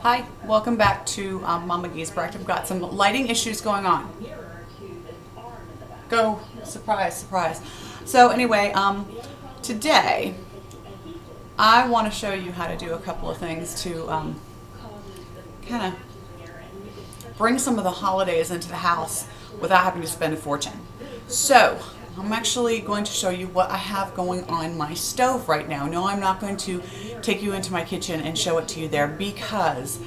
Hi, welcome back to Mama Gee's Breakfast. I've got some lighting issues going on. Go, surprise, surprise. So anyway, today I want to show you how to do a couple of things to kind of bring some of the holidays into the house without having to spend a fortune. So I'm actually going to show you what I have going on my stove right now. No, I'm not going to take you into my kitchen and show it to you there because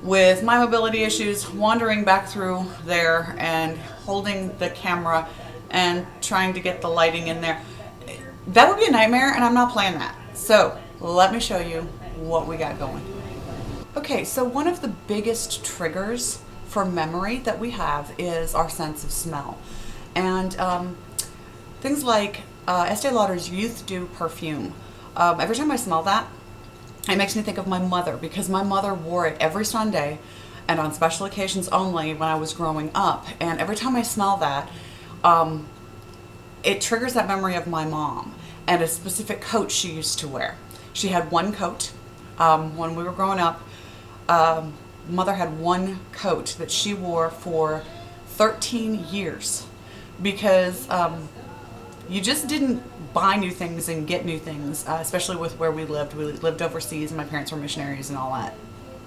with my mobility issues, wandering back through there and holding the camera and trying to get the lighting in there, that would be a nightmare and I'm not playing that. So let me show you what we got going. Okay, so one of the biggest triggers for memory that we have is our sense of smell. And things like Estee Lauder's Youth Dew perfume. Every time I smell that, it makes me think of my mother because my mother wore it every Sunday and on special occasions only when I was growing up. And every time I smell that, it triggers that memory of my mom and a specific coat she used to wear. She had one coat when we were growing up. Mother had one coat that she wore for 13 years because you just didn't buy new things and get new things, especially with where we lived. We lived overseas and my parents were missionaries and all that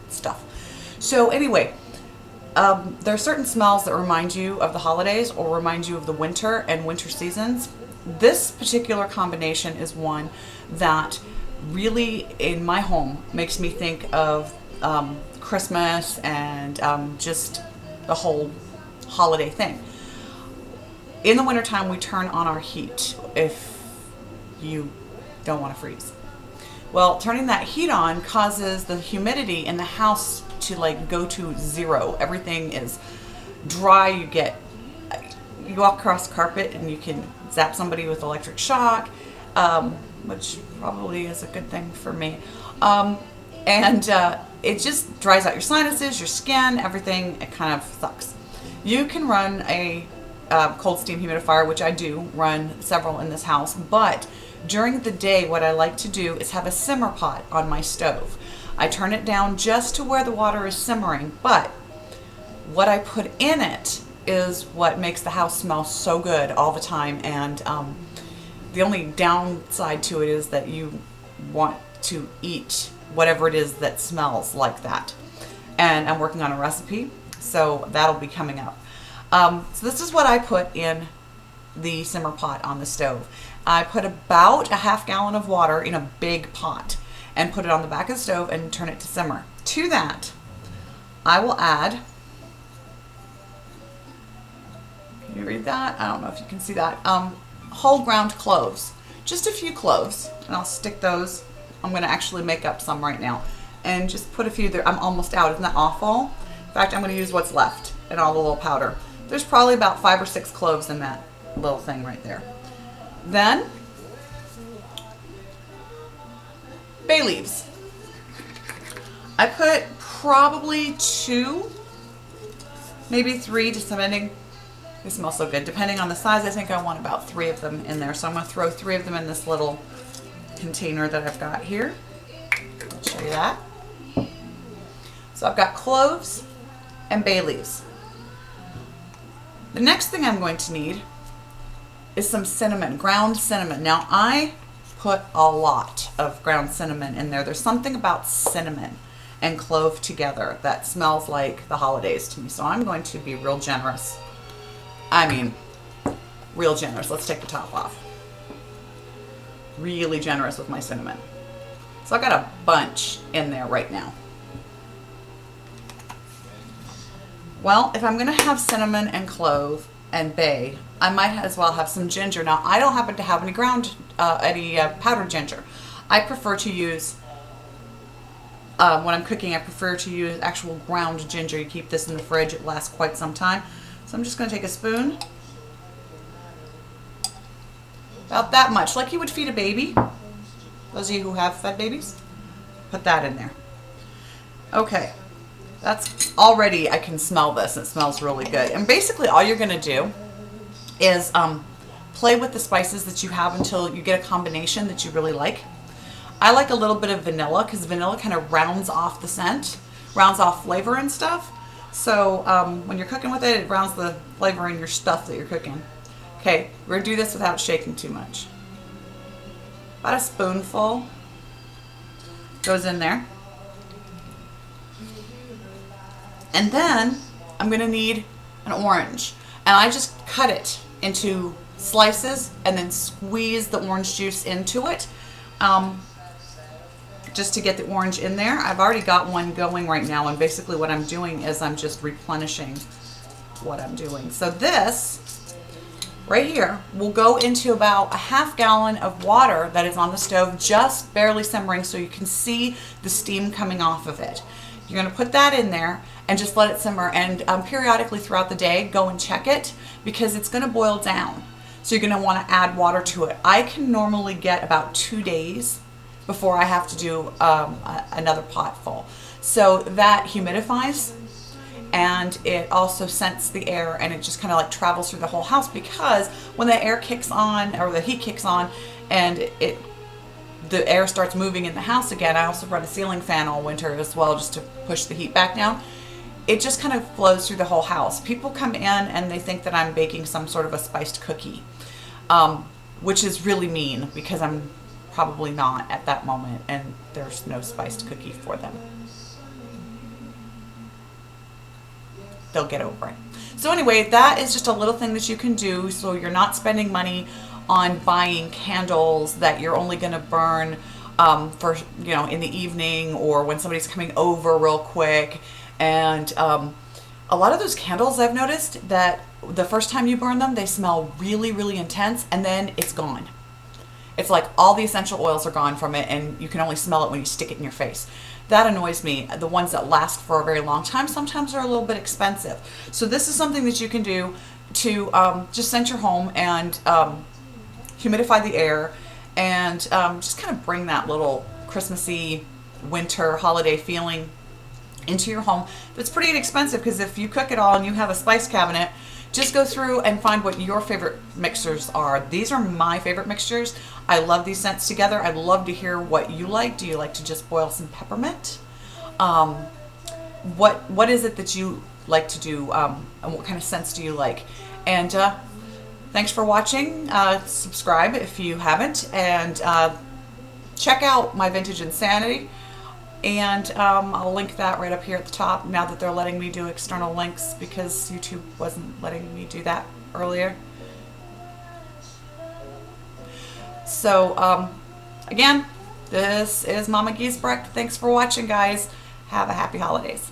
stuff. So anyway, there are certain smells that remind you of the holidays or remind you of the winter and winter seasons. This particular combination is one that really, in my home, makes me think of Christmas and just the whole holiday thing. In the wintertime, we turn on our heat if you don't want to freeze. Well, turning that heat on causes the humidity in the house to go to zero. Everything is dry. You walk across the carpet and you can zap somebody with electric shock, which probably is a good thing for me. And it just dries out your sinuses, your skin, everything. It kind of sucks. You can run a cold steam humidifier, which I do run several in this house, but during the day what I like to do is have a simmer pot on my stove. I turn it down just to where the water is simmering, but what I put in it is what makes the house smell so good all the time. And the only downside to it is that you want to eat whatever it is that smells like that. And I'm working on a recipe, so that'll be coming up. So this is what I put in the simmer pot on the stove. I put about a half gallon of water in a big pot and put it on the back of the stove and turn it to simmer. To that, I will add, can you read that? I don't know if you can see that. Whole ground cloves, just a few cloves, and I'll stick those. I'm going to actually make up some right now and just put a few there. I'm almost out. Isn't that awful? In fact, I'm going to use what's left and all the little powder. There's probably about 5 or 6 cloves in that little thing right there. Then, bay leaves. I put probably 2, maybe 3, just depending. They smell so good. Depending on the size, I think I want about 3 of them in there. So I'm going to throw 3 of them in this little container that I've got here. I'll show you that. So I've got cloves and bay leaves. The next thing I'm going to need is some cinnamon, ground cinnamon. Now I put a lot of ground cinnamon in there. There's something about cinnamon and clove together that smells like the holidays to me. So I'm going to be real generous. I mean, real generous. Let's take the top off. Really generous with my cinnamon. So I've got a bunch in there right now. Well, if I'm going to have cinnamon and clove and bay, I might as well have some ginger. Now, I don't happen to have any powdered ginger. I prefer to use, when I'm cooking, I prefer to use actual ground ginger. You keep this in the fridge, it lasts quite some time. So I'm just going to take a spoon, about that much, like you would feed a baby. Those of you who have fed babies, put that in there. Okay. That's already, I can smell this. It smells really good. And basically all you're going to do is play with the spices that you have until you get a combination that you really like. I like a little bit of vanilla because vanilla kind of rounds off the scent, rounds off flavor and stuff. So when you're cooking with it, it rounds the flavor in your stuff that you're cooking. Okay, we're gonna do this without shaking too much. About a spoonful goes in there. And then I'm gonna need an orange. And I just cut it into slices and then squeeze the orange juice into it. Just to get the orange in there. I've already got one going right now, and basically what I'm doing is I'm just replenishing what I'm doing. So this right here will go into about a half gallon of water that is on the stove, just barely simmering so you can see the steam coming off of it. You're going to put that in there and just let it simmer, and periodically throughout the day go and check it because it's going to boil down. So you're going to want to add water to it. I can normally get about 2 days before I have to do another pot full. So that humidifies, and it also scents the air, and it just kind of like travels through the whole house, because when the air kicks on, or the heat kicks on, and the air starts moving in the house again. I also run a ceiling fan all winter as well, just to push the heat back down. It just kind of flows through the whole house. People come in and they think that I'm baking some sort of a spiced cookie, which is really mean, because I'm probably not at that moment, and there's no spiced cookie for them. They'll get over it. So anyway, that is just a little thing that you can do, so you're not spending money on buying candles that you're only going to burn for, you know, in the evening or when somebody's coming over real quick. And a lot of those candles, I've noticed that the first time you burn them, they smell really, really intense, and then it's gone. It's like all the essential oils are gone from it, and you can only smell it when you stick it in your face. That annoys me. The ones that last for a very long time sometimes are a little bit expensive. So this is something that you can do to just scent your home and humidify the air, and just kind of bring that little Christmassy, winter, holiday feeling into your home. But it's pretty inexpensive, because if you cook it all and you have a spice cabinet, just go through and find what your favorite mixers are. These are my favorite mixtures. I love these scents together. I'd love to hear what you like. Do you like to just boil some peppermint? What is it that you like to do, and what kind of scents do you like? And thanks for watching. Subscribe if you haven't, and check out my Vintage Insanity. And I'll link that right up here at the top, now that they're letting me do external links, because YouTube wasn't letting me do that earlier. So again, this is Mama Giesbrecht. Thanks for watching, guys. Have a happy holidays.